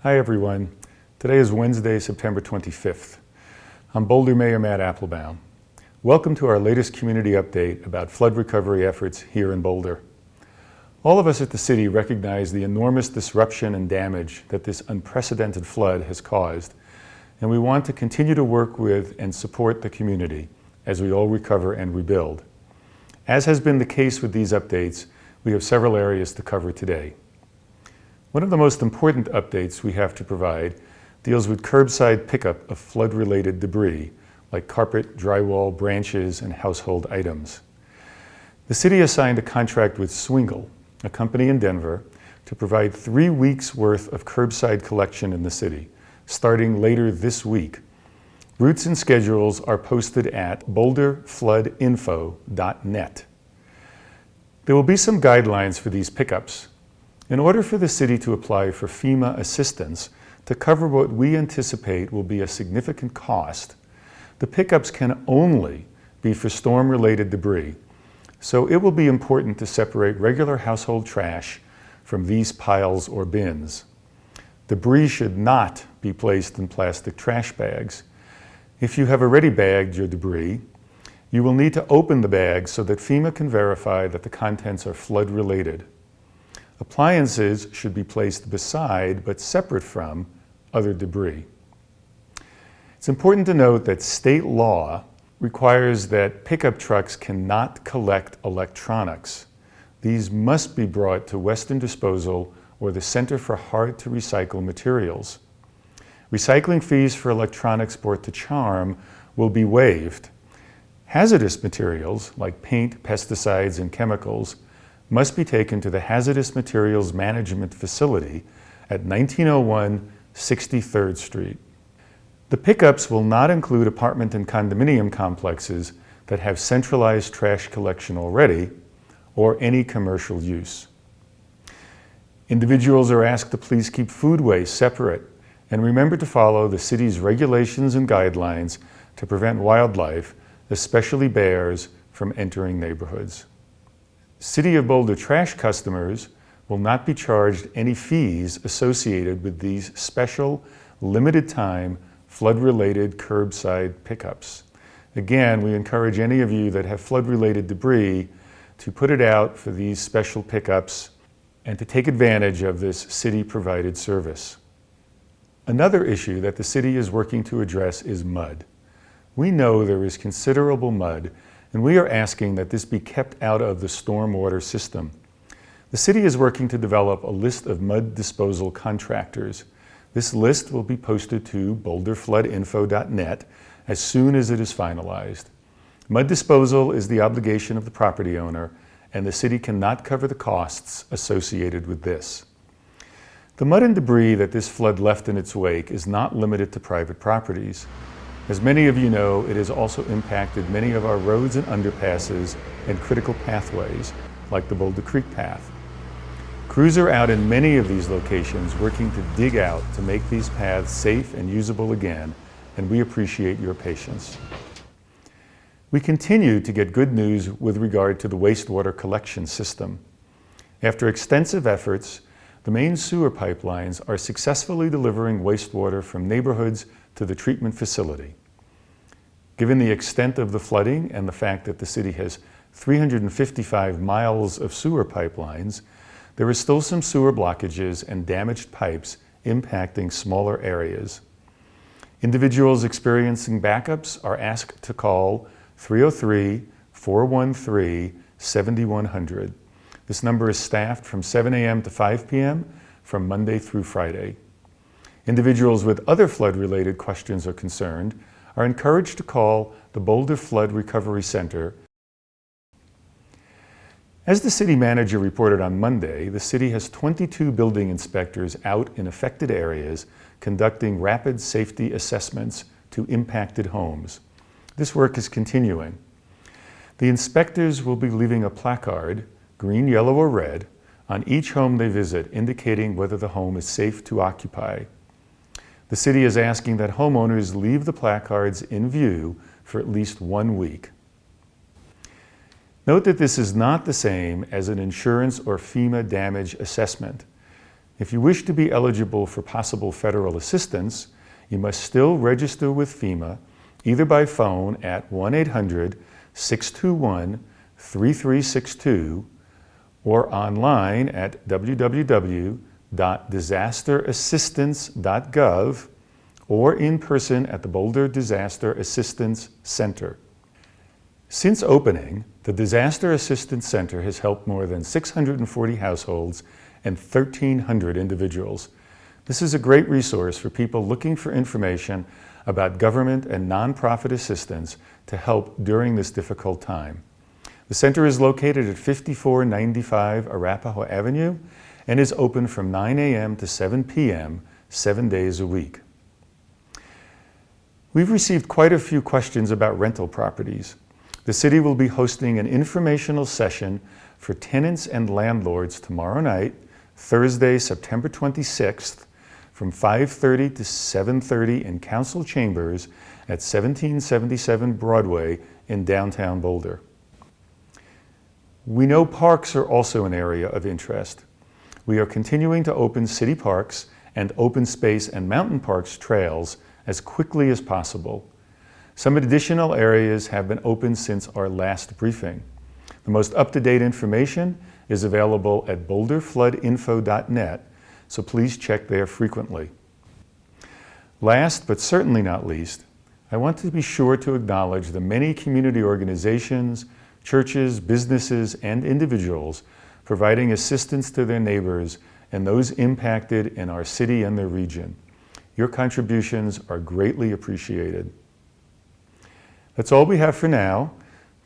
Hi everyone. Today is Wednesday, September 25th. I'm Boulder Mayor Matt Appelbaum. Welcome to our latest community update about flood recovery efforts here in Boulder. All of us at the city recognize the enormous disruption and damage that this unprecedented flood has caused, and we want to continue to work with and support the community as we all recover and rebuild. As has been the case with these updates, we have several areas to cover today. One of the most important updates we have to provide deals with curbside pickup of flood-related debris, like carpet, drywall, branches, and household items. The city has signed a contract with Swingle, a company in Denver, to provide 3 weeks' worth of curbside collection in the city, starting later this week. Routes and schedules are posted at boulderfloodinfo.net. There will be some guidelines for these pickups. In order for the city to apply for FEMA assistance to cover what we anticipate will be a significant cost, the pickups can only be for storm-related debris, so it will be important to separate regular household trash from these piles or bins. Debris should not be placed in plastic trash bags. If you have already bagged your debris, you will need to open the bag so that FEMA can verify that the contents are flood-related. Appliances should be placed beside but separate from other debris. It's important to note that state law requires that pickup trucks cannot collect electronics. These must be brought to Western Disposal or the Center for Hard-to-Recycle Materials. Recycling fees for electronics brought to CHARM will be waived. Hazardous materials like paint, pesticides, and chemicals must be taken to the Hazardous Materials Management Facility at 1901 63rd Street. The pickups will not include apartment and condominium complexes that have centralized trash collection already or any commercial use. Individuals are asked to please keep food waste separate and remember to follow the city's regulations and guidelines to prevent wildlife, especially bears, from entering neighborhoods. City of Boulder trash customers will not be charged any fees associated with these special, limited-time, flood-related curbside pickups. Again, we encourage any of you that have flood-related debris to put it out for these special pickups and to take advantage of this city-provided service. Another issue that the city is working to address is mud. We know there is considerable mud, and we are asking that this be kept out of the stormwater system. The city is working to develop a list of mud disposal contractors. This list will be posted to boulderfloodinfo.net as soon as it is finalized. Mud disposal is the obligation of the property owner, and the city cannot cover the costs associated with this. The mud and debris that this flood left in its wake is not limited to private properties. As many of you know, it has also impacted many of our roads and underpasses and critical pathways, like the Boulder Creek Path. Crews are out in many of these locations working to dig out to make these paths safe and usable again, and we appreciate your patience. We continue to get good news with regard to the wastewater collection system. After extensive efforts, the main sewer pipelines are successfully delivering wastewater from neighborhoods to the treatment facility. Given the extent of the flooding and the fact that the city has 355 miles of sewer pipelines, there is still some sewer blockages and damaged pipes impacting smaller areas. Individuals experiencing backups are asked to call 303-413-7100. This number is staffed from 7 a.m. to 5 p.m. from Monday through Friday. Individuals with other flood-related questions or concerns are encouraged to call the Boulder Flood Recovery Center. As the city manager reported on Monday, the city has 22 building inspectors out in affected areas conducting rapid safety assessments to impacted homes. This work is continuing. The inspectors will be leaving a placard, green, yellow, or red, on each home they visit, indicating whether the home is safe to occupy. The city is asking that homeowners leave the placards in view for at least 1 week. Note that this is not the same as an insurance or FEMA damage assessment. If you wish to be eligible for possible federal assistance, you must still register with FEMA either by phone at 1-800-621-3362 or online at www.disasterassistance.gov or in person at the Boulder Disaster Assistance Center. Since opening, the Disaster Assistance Center has helped more than 640 households and 1,300 individuals. This is a great resource for people looking for information about government and nonprofit assistance to help during this difficult time. The center is located at 5495 Arapahoe Avenue and is open from 9 a.m. to 7 p.m. 7 days a week. We've received quite a few questions about rental properties. The city will be hosting an informational session for tenants and landlords tomorrow night, Thursday, September 26th, from 5:30 to 7:30 in Council Chambers at 1777 Broadway in downtown Boulder. We know parks are also an area of interest. We are continuing to open city parks and open space and mountain parks trails as quickly as possible. Some additional areas have been opened since our last briefing. The most up-to-date information is available at boulderfloodinfo.net, so please check there frequently. Last but certainly not least, I want to be sure to acknowledge the many community organizations, churches, businesses, and individuals providing assistance to their neighbors and those impacted in our city and the region. Your contributions are greatly appreciated. That's all we have for now.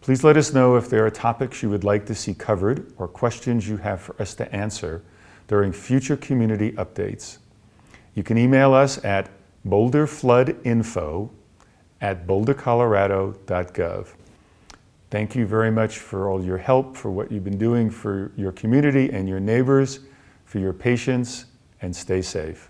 Please let us know if there are topics you would like to see covered or questions you have for us to answer during future community updates. You can email us at boulderfloodinfo@bouldercolorado.gov. Thank you very much for all your help, for what you've been doing for your community and your neighbors, for your patience, and stay safe.